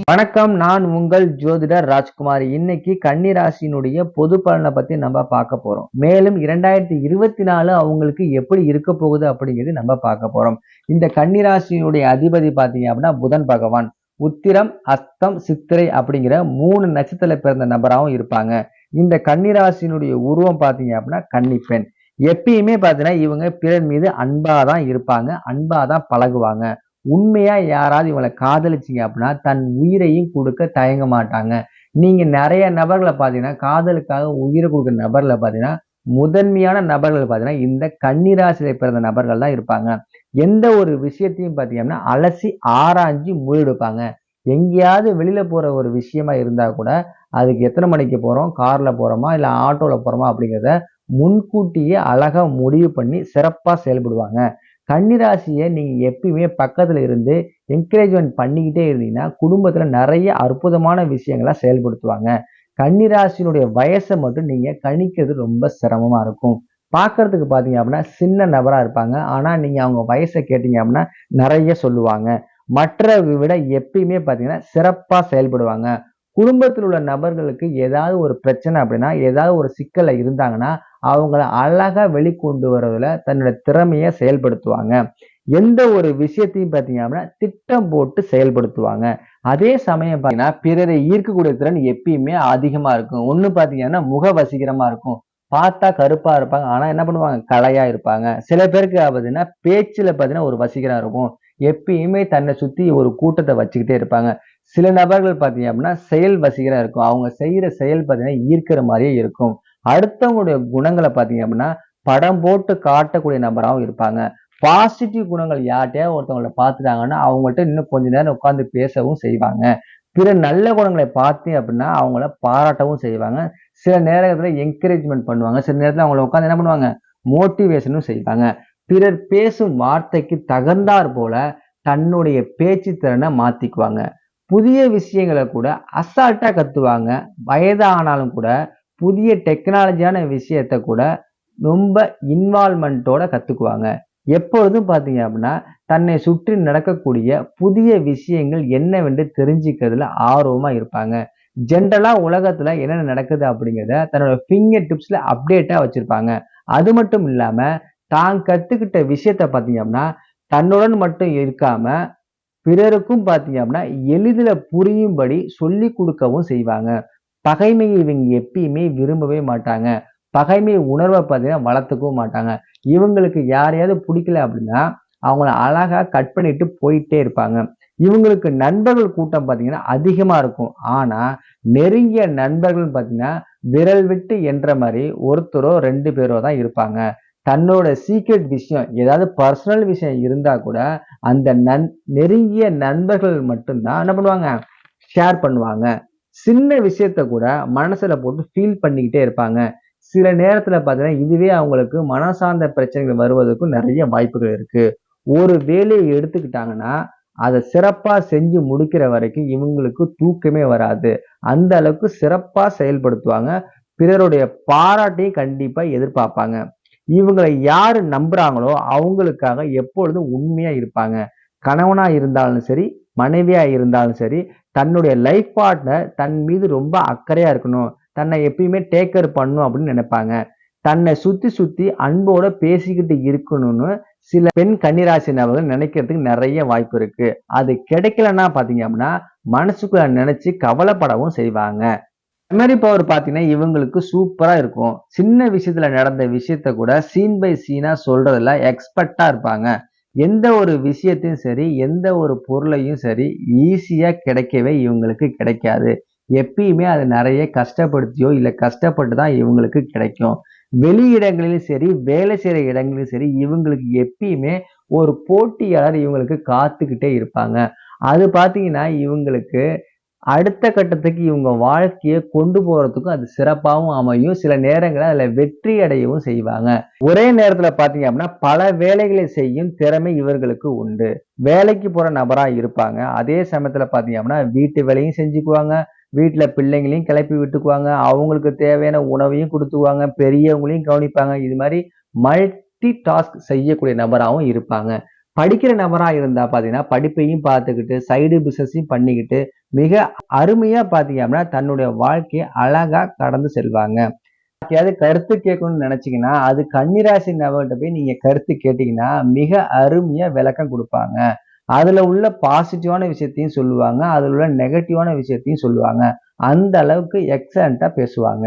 வணக்கம். நான் உங்கள் ஜோதிடர் ராஜ்குமார். இன்னைக்கு கன்னி ராசியினுடைய பொது பலனை பத்தி நம்ம பார்க்க போறோம். மேலும் 2024 அவங்களுக்கு எப்படி இருக்க போகுது அப்படிங்கிறது நம்ம பார்க்க போறோம். இந்த கன்னி ராசியினுடைய அதிபதி பார்த்தீங்க அப்படின்னா புதன் பகவான். உத்திரம், அஸ்தம், சித்திரை அப்படிங்கிற 3 நட்சத்திரத்துல பிறந்த நபராகவும் இருப்பாங்க. இந்த கன்னி ராசியினுடைய உருவம் பார்த்தீங்க அப்படின்னா கன்னிப்பெண். எப்பயுமே பார்த்தீங்கன்னா இவங்க பிறர் மீது அன்பா தான் இருப்பாங்க. அன்பா தான் பழகுவாங்க. உண்மையா யாராவது இவங்கள காதலிச்சீங்க அப்படின்னா, தன் உயிரையும் குடுக்க தயங்க மாட்டாங்க. நீங்க நெறைய நபர்கள பார்த்தீங்கன்னா, காதலுக்காக உயிர குடுக்குற நபர்கள பார்த்தீங்கன்னா, முதன்மையான நபர்கள் பார்த்தீங்கன்னா, இந்த கன்னி ராசியில பிறந்த நபர்கள் தான் இருப்பாங்க. எந்த ஒரு விஷயத்தையும் பார்த்தீங்கன்னா, அலசி ஆராய்ஞ்சு முடிவெடுப்பாங்க. எங்கேயாவது வெளியில போற ஒரு விஷயமா இருந்தா கூட, அதுக்கு எத்தன மணிக்கு போறோம்? கார்ல போறோமா? இல்ல ஆட்டோல போறோமா? அப்படிங்கிறத முன்கூட்டியே அழகா முடிவு பண்ணி சிறப்பா செயல்படுவாங்க. கன்னிராசிய நீங்க எப்பயுமே பக்கத்துல இருந்து என்கரேஜ்மென்ட் பண்ணிக்கிட்டே இருந்தீங்கன்னா, குடும்பத்துல நெறைய அற்புதமான விஷயங்கள செயல்படுத்துவாங்க. கன்னிராசியினுடைய வயச மட்டும் நீங்க கணிக்கிறது ரொம்ப சிரமமா இருக்கும். பார்க்கறதுக்கு பார்த்தீங்க அப்படின்னா, சின்ன நபரா இருப்பாங்க. ஆனா, நீங்க அவங்க வயச கேட்டீங்க அப்படின்னா, நெறைய சொல்லுவாங்க. மற்றவர்களை விட எப்பயுமே பார்த்தீங்கன்னா, சிறப்பா செயல்படுவாங்க. குடும்பத்தில் உள்ள நபர்களுக்கு ஏதாவது ஒரு பிரச்சனை அப்படின்னா, ஏதாவது ஒரு சிக்கல்ல இருந்தாங்கன்னா, அவங்கள அழகா வெளிக்கொண்டு வரதுல தன்னோட திறமைய செயல்படுத்துவாங்க. எந்த ஒரு விஷயத்தையும் பார்த்தீங்க அப்படின்னா, திட்டம் போட்டு செயல்படுத்துவாங்க. அதே சமயம் பார்த்தீங்கன்னா, பிறரை ஈர்க்கக்கூடிய திறன் எப்பயுமே அதிகமா இருக்கும். ஒண்ணு பார்த்தீங்கன்னா, முக வசீகரமா இருக்கும். பார்த்தா கருப்பா இருப்பாங்க. ஆனா என்ன பண்ணுவாங்க? கலையா இருப்பாங்க. சில பேருக்கு பார்த்தீங்கன்னா, பேச்சுல பார்த்தீங்கன்னா ஒரு வசீகரம் இருக்கும். எப்பயுமே தன்னை சுத்தி ஒரு கூட்டத்த வச்சுக்கிட்டே இருப்பாங்க. சில நபர்கள் பார்த்தீங்க அப்படின்னா, செயல் வசீகரம் இருக்கும். அவங்க செய்யற செயல் பார்த்தீங்கன்னா, ஈர்க்கிற மாரியே இருக்கும். அடுத்தவங்களுடைய குணங்கள பார்த்தீங்க அப்படின்னா, படம் போட்டு காட்டக்கூடிய நபராவும் இருப்பாங்க. பாசிட்டிவ் குணங்கள் யார்ட்டயாவது ஒருத்தவங்கள பார்த்துட்டாங்கன்னா, அவங்கள்ட்ட இன்னும் கொஞ்ச நேரம் உட்கார்ந்து பேசவும் செய்வாங்க. பிற நல்ல குணங்களை பார்த்தீங்க அப்படின்னா, அவங்கள பாராட்டவும் செய்வாங்க. சில நேரத்துல என்கரேஜ்மென்ட் பண்ணுவாங்க. சில நேரத்துல அவங்கள உட்கார்ந்து என்ன பண்ணுவாங்க? மோட்டிவேஷனும் செய்வாங்க. பிறர் பேசும் வார்த்தைக்கு தகுந்தாற் போல தன்னுடைய பேச்சு திறனை மாத்திக்குவாங்க. புதிய விஷயங்கள கூட அசால்ட்டா கத்துவாங்க. வயதானாலும் கூட புதிய டெக்னாலஜியான விஷயத்த கூட ரொம்ப இன்வால்வ்மென்ட்டோட கத்துக்குவாங்க. எப்பொழுதும் பார்த்தீங்க அப்படின்னா, தன்னை சுற்றி நடக்கக்கூடிய புதிய விஷயங்கள் என்னவென்று தெரிஞ்சுக்கிறதுல ஆர்வமா இருப்பாங்க. ஜென்ரலா உலகத்துல என்னென்ன நடக்குது அப்படிங்கிறத தன்னோட ஃபிங்கர் டிப்ஸ்ல அப்டேட்டா வச்சிருப்பாங்க. அது மட்டும் இல்லாம, தான் கத்துக்கிட்ட விஷயத்த பார்த்தீங்க அப்படின்னா, தன்னுடன் மட்டும் இருக்காம, பிறருக்கும் பார்த்தீங்க அப்படின்னா, எளிதில புரியும்படி சொல்லிக் குடுக்கவும் செய்வாங்க. பகைமையை இவங்க எப்பயுமே விரும்பவே மாட்டாங்க. பகைமை உணர்வ பார்த்தீங்கன்னா வளர்த்துக்கவும் மாட்டாங்க. இவங்களுக்கு யாரையாவது புடிக்கல அப்படின்னா, அவங்கள அழகா கட் பண்ணிட்டு போயிட்டே இருப்பாங்க. இவங்களுக்கு நண்பர்கள் கூட்டம் பார்த்தீங்கன்னா அதிகமா இருக்கும். ஆனா, நெருங்கிய நண்பர்கள்ன்னு பார்த்தீங்கன்னா, விரல் விட்டு எண்ற மாரி ஒருத்தரோ 2 பேரோ தான் இருப்பாங்க. தன்னோட சீக்ரெட் விஷயம், ஏதாவது பர்சனல் விஷயம் இருந்தா கூட, அந்த நெருங்கிய நண்பர்கள் மட்டும் தான் என்ன பண்ணுவாங்க? ஷேர் பண்ணுவாங்க. சின்ன விஷயத்த கூட மனசுல போட்டு ஃபீல் பண்ணிக்கிட்டே இருப்பாங்க. சில நேரத்துல பார்த்தீங்கன்னா, இதுவே அவங்களுக்கு மனம் சார்ந்த பிரச்சனைகள் வருவதற்கும் நெறைய வாய்ப்புகள் இருக்கு. ஒரு வேலைய எடுத்துக்கிட்டாங்கன்னா, அத சிறப்பா செஞ்சு முடிக்கிற வரைக்கும் இவங்களுக்கு தூக்கமே வராது. அந்த அளவுக்கு சிறப்பா செயல்படுத்துவாங்க. பிறருடைய பாராட்டையும் கண்டிப்பா எதிர்பார்ப்பாங்க. இவங்கள யாரு நம்புறாங்களோ, அவங்களுக்காக எப்பொழுதும் உண்மையா இருப்பாங்க. கணவனா இருந்தாலும் சரி, மனைவியா இருந்தாலும் சரி, தன்னுடைய லைஃப் பார்ட்னர் தன் மீது ரொம்ப அக்கறையா இருக்கணும். தன்னை எப்பயுமே டேக் கேர் பண்ணணும் அப்படின்னு நினைப்பாங்க. தன்னை சுத்தி சுத்தி அன்போட பேசிக்கிட்டு இருக்கணும்னு சில பெண் கன்னிராசி நபர்கள் நினைக்கிறதுக்கு நெறைய வாய்ப்பு இருக்கு. அது கிடைக்கலன்னா பார்த்தீங்க அப்படின்னா, மனசுக்குள்ள நினைச்சு கவலைப்படவும் செய்வாங்க. மெமரி பவர் பார்த்தீங்கன்னா, இவங்களுக்கு சூப்பரா இருக்கும். சின்ன விஷயத்துல நடந்த விஷயத்த கூட சீன் பை சீனா சொல்றதுல எக்ஸ்பர்ட்டா இருப்பாங்க. எந்த ஒரு விஷயத்தையும் சரி, எந்த ஒரு பொருளையும் சரி, ஈஸியா கிடைக்கவே இவங்களுக்கு கிடைக்காது. எப்பயுமே அது நெறைய கஷ்டப்படுத்தியோ, இல்ல கஷ்டப்பட்டு தான் இவங்களுக்கு கிடைக்கும். வெளி இடங்களிலும் சரி, வேலை செய்ற இடங்களிலும் சரி, இவங்களுக்கு எப்பயுமே ஒரு போட்டியாளர் இவங்களுக்கு காத்துக்கிட்டே இருப்பாங்க. அது பார்த்தீங்கன்னா, இவங்களுக்கு அடுத்த கட்டத்துக்கு இவங்க வாழ்க்கைய கொண்டு போறதுக்கும் அது சிறப்பாவும் அமையும். சில நேரங்கள்ல அதுல வெற்றி அடையவும் செய்வாங்க. ஒரே நேரத்துல பார்த்தீங்க அப்படின்னா, பல வேலைகளை செய்யும் திறமை இவர்களுக்கு உண்டு. வேலைக்கு போற நபரா இருப்பாங்க. அதே சமயத்துல பார்த்தீங்க அப்படின்னா, வீட்டு வேலையும் செஞ்சுக்குவாங்க. வீட்ல பிள்ளைங்களையும் கிளப்பி விட்டுக்குவாங்க. அவங்களுக்கு தேவையான உணவையும் குடுத்துக்குவாங்க. பெரியவங்களையும் கவனிப்பாங்க. இது மாரி மல்டி டாஸ்க் செய்யக்கூடிய நபராவும் இருப்பாங்க. படிக்கிற நபரா இருந்தா பாத்தீங்கன்னா, படிப்பையும் பார்த்துக்கிட்டு, சைடு பிசினஸையும் பண்ணிக்கிட்டு, மிக அருமையா பாத்தீங்க அப்படின்னா, தன்னுடைய வாழ்க்கைய அழகா கடந்து செல்வாங்க. யாருக்கையாவது கருத்து கேட்கணும்னு நினைச்சீங்கன்னா, அது கன்னிராசி நபர்கிட்ட போய் நீங்க கருத்து கேட்டீங்கன்னா, மிக அருமையா விளக்கம் குடுப்பாங்க. அதுல உள்ள பாசிட்டிவான விஷயத்தையும் சொல்லுவாங்க. அதுல உள்ள நெகட்டிவான விஷயத்தையும் சொல்லுவாங்க. அந்த அளவுக்கு எக்ஸலன்ட்டா பேசுவாங்க.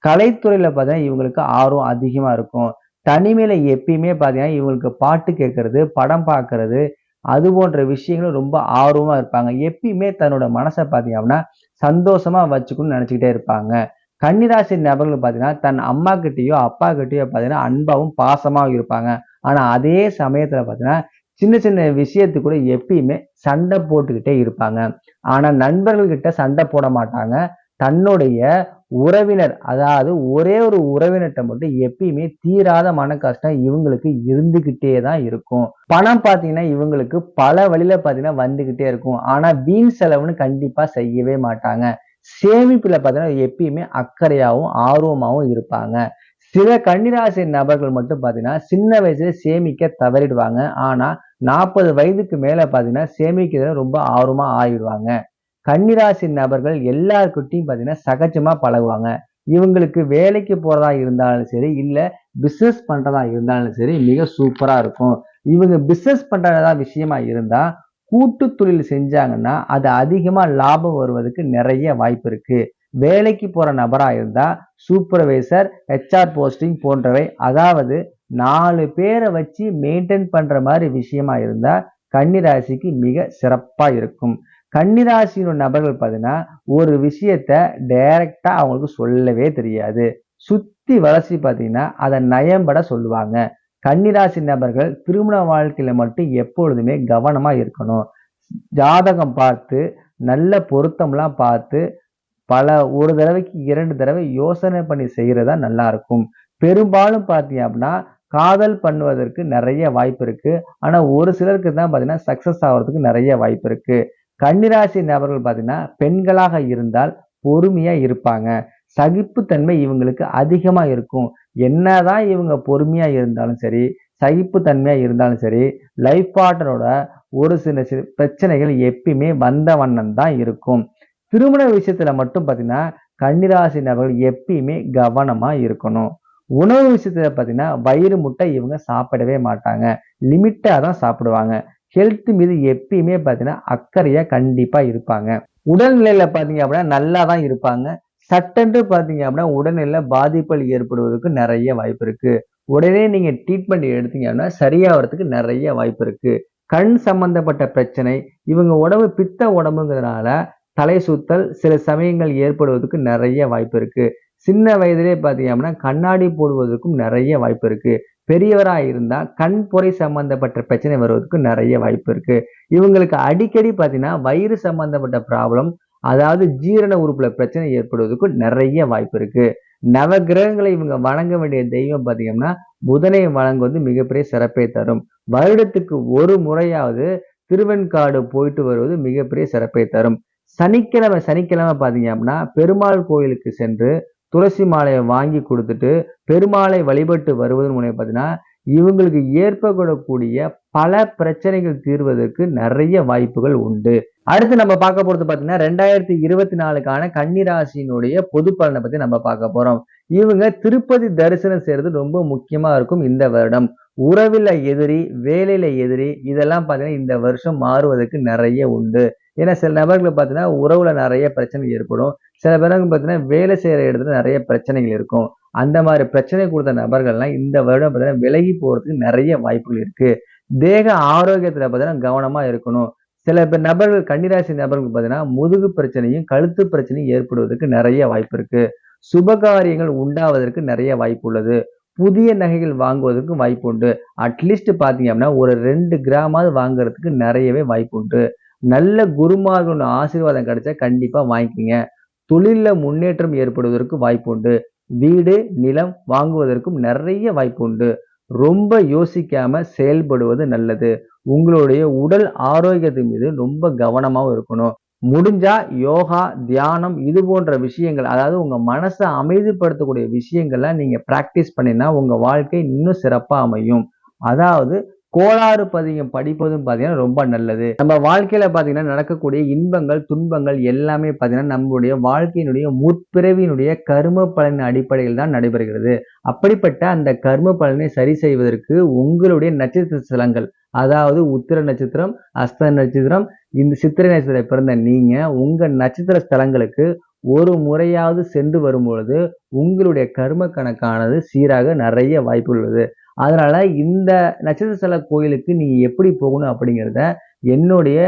கலைத்துறையில பார்த்தீங்கன்னா, இவங்களுக்கு ஆர்வம் அதிகமா இருக்கும். தனிமையில எப்பயுமே பார்த்தீங்கன்னா, இவங்களுக்கு பாட்டு கேட்கறது, படம் பார்க்கறது, அது போன்ற விஷயங்களும் ரொம்ப ஆர்வமா இருப்பாங்க. எப்பயுமே தன்னோட மனச பார்த்தீங்க அப்படின்னா, சந்தோஷமா வச்சுக்கணும்னு நெனச்சுக்கிட்டே இருப்பாங்க. கன்னிராசி நபர்கள் பார்த்தீங்கன்னா, தன் அம்மாகிட்டயோ, அப்பாகிட்டயோ பார்த்தீங்கன்னா, அன்பாவும், பாசமாவும் இருப்பாங்க. ஆனா, அதே சமயத்துல பார்த்தீங்கன்னா, சின்ன சின்ன விஷயத்துக்கு கூட எப்பயுமே சண்டை போட்டுக்கிட்டே இருப்பாங்க. ஆனா, நண்பர்கள் கிட்ட சண்டை போட மாட்டாங்க. தன்னுடைய உறவினர், அதாவது ஒரே ஒரு உறவினர்ட்ட மட்டும் எப்பயுமே தீராத மன கஷ்டம் இவங்களுக்கு இருந்துகிட்டே தான் இருக்கும். பணம் பார்த்தீங்கன்னா, இவங்களுக்கு பல வழியில பார்த்தீங்கன்னா வந்துகிட்டே இருக்கும். ஆனா, வீண் செலவுன்னு கண்டிப்பா செய்யவே மாட்டாங்க. சேமிப்புல பார்த்தீங்கன்னா, எப்பயுமே அக்கறையாவும், ஆர்வமாவும் இருப்பாங்க. சில கன்னிராசி நபர்கள் மட்டும் பார்த்தீங்கன்னா, சின்ன வயசுல சேமிக்க தவறிடுவாங்க. ஆனா, 40 வயதுக்கு மேல பார்த்தீங்கன்னா, சேமிக்கிறதுல ரொம்ப ஆர்வமா ஆயிடுவாங்க. கன்னிராசி நபர்கள் எல்லார்கிட்டயும் பார்த்தீங்கன்னா, சகஜமா பழகுவாங்க. இவங்களுக்கு வேலைக்கு போறதா இருந்தாலும் சரி, இல்ல பிசினஸ் பண்றதா இருந்தாலும் சரி, மிக சூப்பரா இருக்கும். இவங்க பிசினஸ் பண்றதா விஷயமா இருந்தா, கூட்டு தொழில் செஞ்சாங்கன்னா, அது அதிகமா லாபம் வருவதற்கு நெறைய வாய்ப்பு இருக்கு. வேலைக்கு போற நபரா இருந்தா, சூப்பர்வைசர், ஹெச்ஆர் போஸ்டிங் போன்றவை, அதாவது 4 பேர வச்சு மெயின்டெயின் பண்ற மாரி விஷயமா இருந்தா, கன்னிராசிக்கு மிக சிறப்பா இருக்கும். கன்னிராசியோட நபர்கள் பார்த்தீங்கன்னா, ஒரு விஷயத்த டைரக்ட்டா அவங்களுக்கு சொல்லவே தெரியாது. சுத்தி வளைச்சு பார்த்தீங்கன்னா, அத நயம்பட சொல்லுவாங்க. கன்னிராசி நபர்கள் திருமண வாழ்க்கையில மட்டும் எப்பொழுதுமே கவனமா இருக்கணும். ஜாதகம் பார்த்து, நல்ல பொருத்தம்லாம் பார்த்து, பல ஒரு தடவைக்கு 2 தடவை யோசனை பண்ணி செய்றது தான் நல்லா இருக்கும். பெரும்பாலும் பார்த்தீங்க அப்படின்னா, காதல் பண்ணுவதற்கு நெறைய வாய்ப்பு இருக்கு. ஆனா, ஒரு சிலருக்கு தான் பார்த்தீங்கன்னா, சக்சஸ் ஆவறதுக்கு நெறைய வாய்ப்பு இருக்கு. கன்னிராசி நபர்கள் பார்த்தீங்கன்னா, பெண்களாக இருந்தால் பொறுமையா இருப்பாங்க. சகிப்புத்தன்மை இவங்களுக்கு அதிகமா இருக்கும். என்னதான் இவங்க பொறுமையா இருந்தாலும் சரி, சகிப்புத்தன்மையா இருந்தாலும் சரி, லைஃப் பார்ட்னரோட ஒரு சில பிரச்சனைகள் எப்பயுமே வந்த வண்ணம் தான் இருக்கும். திருமண விஷயத்துல மட்டும் பார்த்தீங்கன்னா, கன்னிராசி நபர்கள் எப்பயுமே கவனமா இருக்கணும். உணவு விஷயத்துல பார்த்தீங்கன்னா, வயிறு முட்ட இவங்க சாப்பிடவே மாட்டாங்க. லிமிட்டா தான் சாப்பிடுவாங்க. ஹெல்த் மீது எப்பயுமே பார்த்தீங்கன்னா, அக்கறையா கண்டிப்பா இருப்பாங்க. உடல்நிலையில பார்த்தீங்க அப்படின்னா, நல்லா தான் இருப்பாங்க. சட்டென்று பார்த்தீங்க அப்படின்னா, உடல்நிலையில பாதிப்புகள் ஏற்படுவதற்கு நெறைய வாய்ப்பு இருக்கு. உடனே நீங்க ட்ரீட்மெண்ட் எடுத்தீங்க அப்படின்னா, சரியாவறதுக்கு நெறைய வாய்ப்பு இருக்கு. கண் சம்பந்தப்பட்ட பிரச்சனை, இவங்க உடம்பு பித்த உடம்புங்கிறதுனால, தலை சுத்தல் சில சமயங்கள் ஏற்படுவதற்கு நெறைய வாய்ப்பு இருக்கு. சின்ன வயதிலே பார்த்தீங்க அப்படின்னா, கண்ணாடி போடுவதற்கும் நெறைய வாய்ப்பு இருக்கு. பெரியவரா இருந்தா கண்புரை சம்பந்தப்பட்ட பிரச்சனை வருவதற்கு நெறைய வாய்ப்பு இருக்கு. இவங்களுக்கு அடிக்கடி பார்த்தீங்கன்னா, வயிறு சம்பந்தப்பட்ட ப்ராப்ளம், அதாவது ஜீரண உறுப்புல பிரச்சனை ஏற்படுவதற்கு நெறைய வாய்ப்பு இருக்கு. நவகிரகங்களை இவங்க வணங்க வேண்டிய தெய்வம் பார்த்தீங்கன்னா, புதனை வணங்குவது மிகப்பெரிய சிறப்பை தரும். வருடத்துக்கு ஒரு முறையாவது திருவெண்காடு போயிட்டு வருவது மிகப்பெரிய சிறப்பை தரும். சனிக்கிழமை சனிக்கிழமை பார்த்தீங்க அப்படின்னா, பெருமாள் கோயிலுக்கு சென்று துளசி மாலைய வாங்கி குடுத்துட்டு, பெருமாளை வழிபட்டு வருவதன் மூலியம் பார்த்தீங்கன்னா, இவங்களுக்கு ஏற்படக்கூடிய பல பிரச்சனைகள் தீர்வதற்கு நெறைய வாய்ப்புகள் உண்டு. அடுத்து நம்ம பார்க்க போறது பார்த்தீங்கன்னா, 2024க்கான கன்னி ராசியினுடைய பொது பலன பத்தி நம்ம பார்க்க போறோம். இவங்க திருப்பதி தரிசனம் செய்றது ரொம்ப முக்கியமா இருக்கும் இந்த வருடம். உறவில எதிரி, வேலையில எதிரி இதெல்லாம் பார்த்தீங்கன்னா, இந்த வருஷம் மாறுவதற்கு நெறைய உண்டு. ஏன்னா சில நபர்களுக்கு பார்த்தீங்கன்னா, உறவுல நெறைய பிரச்சனை ஏற்படும். சில பேருக்கு பார்த்தீங்கன்னா, வேலை செய்ற இடத்துல நெறைய பிரச்சனைகள் இருக்கும். அந்த மாரி பிரச்சனை குடுத்த நபர்கள்லாம் இந்த வருடம் பார்த்தீங்கன்னா, விலகி போறதுக்கு நெறைய வாய்ப்புகள் இருக்கு. தேக ஆரோக்கியத்துல பார்த்தீங்கன்னா, கவனமா இருக்கணும். சில நபர்கள் கன்னிராசி நபர்களுக்கு பார்த்தீங்கன்னா, முதுகு பிரச்சனையும், கழுத்து பிரச்சனையும் ஏற்படுவதற்கு நெறைய வாய்ப்பு இருக்கு. சுபகாரியங்கள் உண்டாவதற்கு நெறைய வாய்ப்பு உள்ளது. புதிய நகைகள் வாங்குவதற்கு வாய்ப்பு உண்டு. அட்லீஸ்ட் பார்த்தீங்க அப்படின்னா, ஒரு 2 கிராமாவது வாங்குறதுக்கு நெறையவே வாய்ப்பு உண்டு. நல்ல குருமார்களோட ஆசீர்வாதம் கிடைச்சா கண்டிப்பா வாங்கிக்கங்க. தொழில்ல முன்னேற்றம் ஏற்படுவதற்கு வாய்ப்பு உண்டு. வீடு, நிலம் வாங்குவதற்கும் நெறைய வாய்ப்பு உண்டு. ரொம்ப யோசிக்காம செயல்படுவது நல்லது. உங்களுடைய உடல் ஆரோக்கியத்தின் மீது ரொம்ப கவனமாவும் இருக்கணும். முடிஞ்சா யோகா, தியானம் இது போன்ற விஷயங்கள், அதாவது உங்க மனச அமைதிப்படுத்தக்கூடிய விஷயங்கள்லாம் நீங்க பிராக்டிஸ் பண்ணினா, உங்க வாழ்க்கை இன்னும் சிறப்பா அமையும். அதாவது கோளாறு பதிகம் படிப்பதும் பார்த்தீங்கன்னா ரொம்ப நல்லது. நம்ம வாழ்க்கையில பார்த்தீங்கன்னா நடக்கக்கூடிய இன்பங்கள், துன்பங்கள் எல்லாமே பார்த்தீங்கன்னா நம்மளுடைய வாழ்க்கையினுடைய முற்பிறவியினுடைய கர்ம பலன் அடிப்படையில் தான் நடைபெறுகிறது. அப்படிப்பட்ட அந்த கர்ம பலனை சரி செய்வதற்கு உங்களுடைய நட்சத்திர ஸ்தலங்கள், அதாவது உத்திர நட்சத்திரம், அஸ்த நட்சத்திரம், இந்த சித்திரை நட்சத்திரம் பிறந்த நீங்க உங்க நட்சத்திர ஸ்தலங்களுக்கு ஒரு முறையாவது சென்று வரும்பொழுது உங்களுடைய கர்ம கணக்கானது சீராக நிறைய வாய்ப்பு உள்ளது. அதனால இந்த நட்சத்திர ஸ்தல கோயிலுக்கு நீங்க எப்படி போகணும் அப்படிங்கிறத என்னுடைய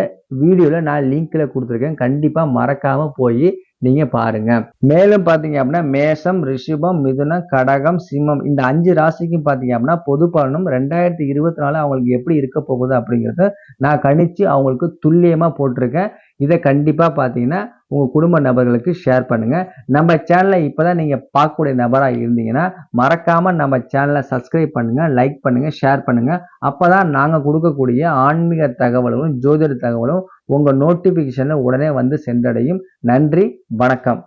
வீடியோல நான் லிங்க்ல கொடுத்துருக்கேன். கண்டிப்பா மறக்காம போய் நீங்க பாருங்க. மேலும் பாத்தீங்க அப்படின்னா மேஷம், ரிஷபம், மிதுனம், கடகம், சிம்மம் இந்த 5 ராசிக்கும் பாத்தீங்க அப்படின்னா பொது பலனும் 2024 அவங்களுக்கு எப்படி இருக்க போகுது அப்படிங்கிறத நான் கணிச்சு அவங்களுக்கு துல்லியமா போட்டிருக்கேன். இதை கண்டிப்பா பாத்தீங்கன்னா உங்க குடும்ப நபர்களுக்கு ஷேர் பண்ணுங்க. நம்ம சேனலை இப்பதான் நீங்க பார்க்கக்கூடிய நபரா இருந்தீங்கன்னா மறக்காம நம்ம சேனலை சப்ஸ்கிரைப் பண்ணுங்க, லைக் பண்ணுங்க, ஷேர் பண்ணுங்க. அப்பதான் நாங்க கொடுக்கக்கூடிய ஆன்மீக தகவலும் ஜோதிட தகவலும் உங்க நோட்டிபிகேஷன்ல உடனே வந்து சென்றடையும். நன்றி, வணக்கம்.